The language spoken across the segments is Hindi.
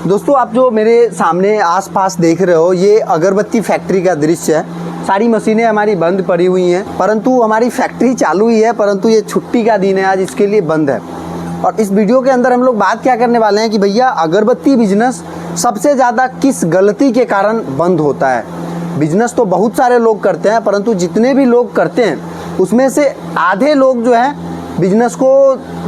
दोस्तों, आप जो मेरे सामने आसपास देख रहे हो ये अगरबत्ती फैक्ट्री का दृश्य है। सारी मशीनें हमारी बंद पड़ी हुई हैं, परंतु हमारी फैक्ट्री चालू ही है, परंतु ये छुट्टी का दिन है आज, इसके लिए बंद है। और इस वीडियो के अंदर हम लोग बात क्या करने वाले हैं कि भैया अगरबत्ती बिजनेस सबसे ज़्यादा किस गलती के कारण बंद होता है। बिजनेस तो बहुत सारे लोग करते हैं, परंतु जितने भी लोग करते हैं उसमें से आधे लोग जो है बिजनेस को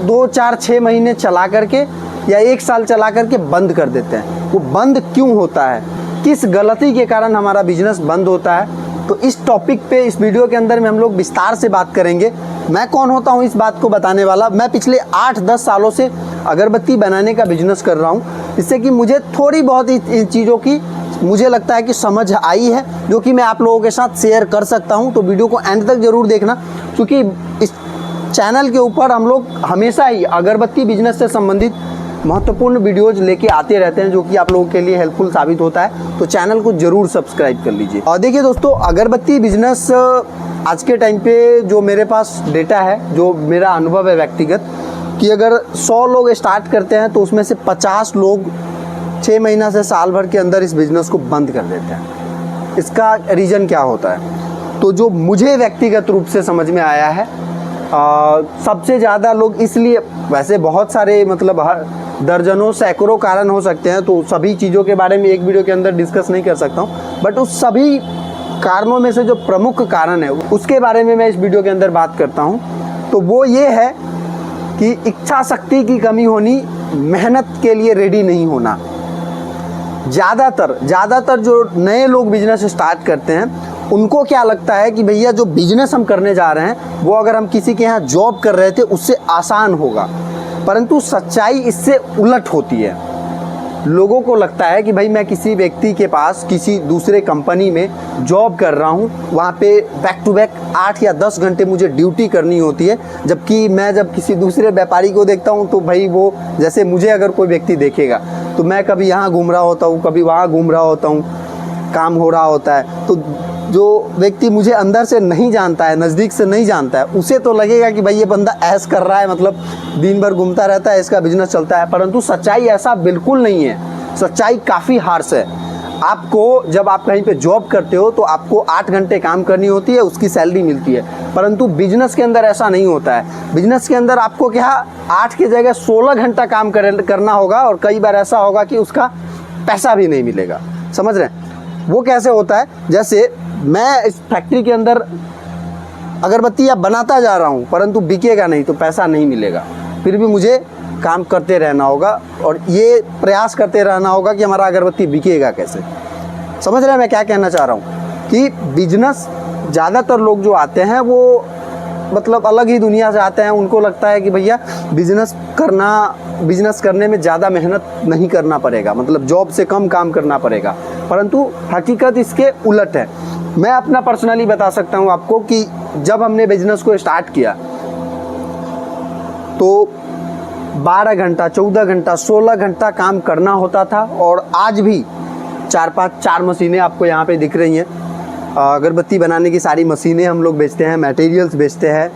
2, 4, 6 महीने चला करके या 1 साल चला करके बंद कर देते हैं। वो बंद क्यों होता है, किस गलती के कारण हमारा बिजनेस बंद होता है, तो इस टॉपिक पे इस वीडियो के अंदर में हम लोग विस्तार से बात करेंगे। मैं कौन होता हूँ इस बात को बताने वाला। मैं पिछले 8-10 सालों से अगरबत्ती बनाने का बिजनेस कर रहा हूँ, जिससे कि मुझे थोड़ी बहुत इन चीज़ों की मुझे लगता है कि समझ आई है, जो कि मैं आप लोगों के साथ शेयर कर सकता हूँ। तो वीडियो को एंड तक ज़रूर देखना, क्योंकि इस चैनल के ऊपर हम लोग हमेशा ही अगरबत्ती बिजनेस से संबंधित महत्वपूर्ण वीडियोज लेके आते रहते हैं, जो कि आप लोगों के लिए हेल्पफुल साबित होता है। तो चैनल को जरूर सब्सक्राइब कर लीजिए। और देखिए दोस्तों, अगरबत्ती बिजनेस आज के टाइम पे जो मेरे पास डेटा है, जो मेरा अनुभव है व्यक्तिगत, कि अगर 100 लोग स्टार्ट करते हैं तो उसमें से 50 लोग 6 महीना से साल भर के अंदर इस बिज़नेस को बंद कर देते हैं। इसका रीज़न क्या होता है, तो जो मुझे व्यक्तिगत रूप से समझ में आया है, सबसे ज़्यादा लोग इसलिए, वैसे बहुत सारे मतलब दर्जनों सैकड़ों कारण हो सकते हैं, तो सभी चीज़ों के बारे में एक वीडियो के अंदर डिस्कस नहीं कर सकता हूँ, बट उस सभी कारणों में से जो प्रमुख कारण है उसके बारे में मैं इस वीडियो के अंदर बात करता हूँ। तो वो ये है कि इच्छा शक्ति की कमी होनी, मेहनत के लिए रेडी नहीं होना। ज़्यादातर जो नए लोग बिजनेस स्टार्ट करते हैं उनको क्या लगता है कि भैया जो बिजनेस हम करने जा रहे हैं वो अगर हम किसी के यहाँ जॉब कर रहे थे उससे आसान होगा, परंतु सच्चाई इससे उलट होती है। लोगों को लगता है कि भाई मैं किसी व्यक्ति के पास किसी दूसरे कंपनी में जॉब कर रहा हूँ, वहाँ पे बैक टू बैक 8 या 10 घंटे मुझे ड्यूटी करनी होती है, जबकि मैं जब किसी दूसरे व्यापारी को देखता हूँ तो भाई वो, जैसे मुझे अगर कोई व्यक्ति देखेगा तो मैं कभी यहाँ घूम रहा होता हूँ, कभी वहाँ घूम रहा होता हूँ, काम हो रहा होता है। तो जो व्यक्ति मुझे अंदर से नहीं जानता है, नज़दीक से नहीं जानता है, उसे तो लगेगा कि भाई ये बंदा ऐश कर रहा है, मतलब दिन भर घूमता रहता है, इसका बिजनेस चलता है। परंतु सच्चाई ऐसा बिल्कुल नहीं है। सच्चाई काफ़ी हार्श है। आपको जब आप कहीं पे जॉब करते हो तो आपको 8 घंटे काम करनी होती है, उसकी सैलरी मिलती है, परंतु बिजनेस के अंदर ऐसा नहीं होता है। बिजनेस के अंदर आपको क्या 8 की जगह 16 घंटा काम करना होगा, और कई बार ऐसा होगा कि उसका पैसा भी नहीं मिलेगा। समझ रहे हैं वो कैसे होता है? जैसे मैं इस फैक्ट्री के अंदर अगरबत्तियाँ बनाता जा रहा हूँ, परंतु बिकेगा नहीं तो पैसा नहीं मिलेगा, फिर भी मुझे काम करते रहना होगा और ये प्रयास करते रहना होगा कि हमारा अगरबत्ती बिकेगा कैसे। समझ रहे हैं मैं क्या कहना चाह रहा हूँ? कि बिजनेस ज़्यादातर लोग जो आते हैं वो मतलब अलग ही दुनिया से आते हैं। उनको लगता है कि भैया बिजनेस करने में ज़्यादा मेहनत नहीं करना पड़ेगा, मतलब जॉब से कम काम करना पड़ेगा, परंतु हकीकत इसके उलट है। मैं अपना पर्सनली बता सकता हूँ आपको कि जब हमने बिजनेस को स्टार्ट किया तो 12 घंटा, 14 घंटा, 16 घंटा काम करना होता था, और आज भी 4 मशीनें आपको यहाँ पे दिख रही हैं। अगरबत्ती बनाने की सारी मशीनें हम लोग बेचते हैं, मटेरियल्स बेचते हैं,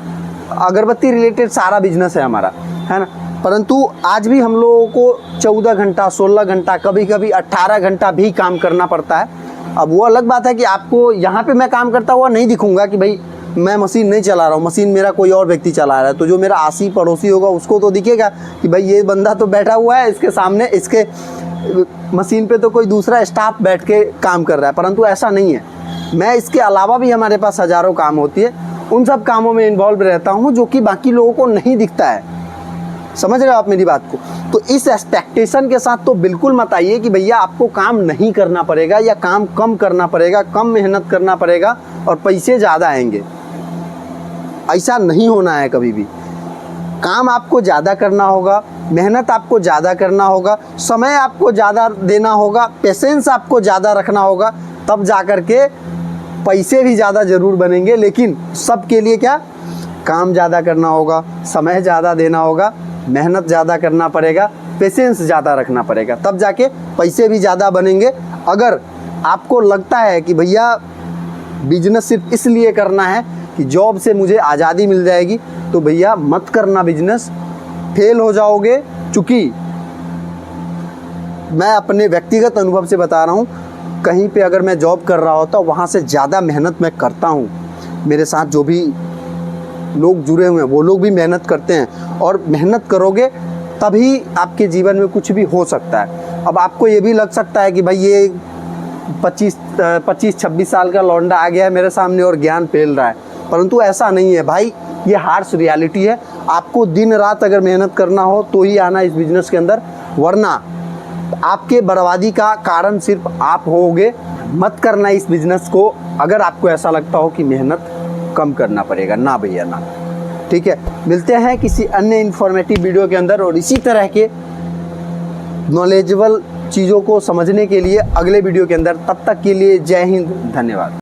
अगरबत्ती रिलेटेड सारा बिजनेस है हमारा, है ना। परंतु आज भी हम लोगों को 14 घंटा, 16 घंटा, कभी कभी 18 घंटा भी काम करना पड़ता है। अब वो अलग बात है कि आपको यहाँ पे मैं काम करता हुआ नहीं दिखूंगा कि भाई मैं मशीन नहीं चला रहा हूँ, मशीन मेरा कोई और व्यक्ति चला रहा है। तो जो मेरा आसी पड़ोसी होगा उसको तो दिखेगा कि भाई ये बंदा तो बैठा हुआ है, इसके सामने इसके मशीन पे तो कोई दूसरा स्टाफ बैठ के काम कर रहा है, परंतु ऐसा नहीं है। मैं इसके अलावा भी हमारे पास हज़ारों काम होती है, उन सब कामों में इन्वॉल्व रहता हूँ जो कि बाकी लोगों को नहीं दिखता है। समझ रहे हो आप मेरी बात को? तो इस एक्सपेक्टेशन के साथ तो बिल्कुल मत आइए कि भैया आपको काम नहीं करना पड़ेगा या काम कम करना पड़ेगा, कम मेहनत करना पड़ेगा और पैसे ज़्यादा आएंगे। ऐसा नहीं होना है कभी भी। काम आपको ज़्यादा करना होगा, मेहनत आपको ज़्यादा करना होगा, समय आपको ज़्यादा देना होगा, पेशेंस आपको ज़्यादा रखना होगा, तब जा कर के पैसे भी ज़्यादा ज़रूर बनेंगे। लेकिन सबके लिए क्या, काम ज़्यादा करना होगा, समय ज़्यादा देना होगा, मेहनत ज़्यादा करना पड़ेगा, पेशेंस ज़्यादा रखना पड़ेगा, तब जाके पैसे भी ज़्यादा बनेंगे। अगर आपको लगता है कि भैया बिजनेस सिर्फ इसलिए करना है कि जॉब से मुझे आज़ादी मिल जाएगी, तो भैया मत करना बिजनेस, फेल हो जाओगे। चूँकि मैं अपने व्यक्तिगत अनुभव से बता रहा हूँ, कहीं पे अगर मैं जॉब कर रहा होता वहाँ से ज़्यादा मेहनत मैं करता हूँ। मेरे साथ जो भी लोग जुड़े हुए हैं वो लोग भी मेहनत करते हैं, और मेहनत करोगे तभी आपके जीवन में कुछ भी हो सकता है। अब आपको ये भी लग सकता है कि भाई ये 25-26 साल का लौंडा आ गया है मेरे सामने और ज्ञान फैल रहा है, परंतु ऐसा नहीं है भाई, ये हार्श रियलिटी है। आपको दिन रात अगर मेहनत करना हो तो ही आना इस बिज़नेस के अंदर, वरना आपके बर्बादी का कारण सिर्फ आप होगे। मत करना इस बिज़नेस को अगर आपको ऐसा लगता हो कि मेहनत कम करना पड़ेगा, ना भैया ना। ठीक है, मिलते हैं किसी अन्य इन्फॉर्मेटिव वीडियो के अंदर और इसी तरह के नॉलेजेबल चीज़ों को समझने के लिए अगले वीडियो के अंदर। तब तक के लिए जय हिंद, धन्यवाद।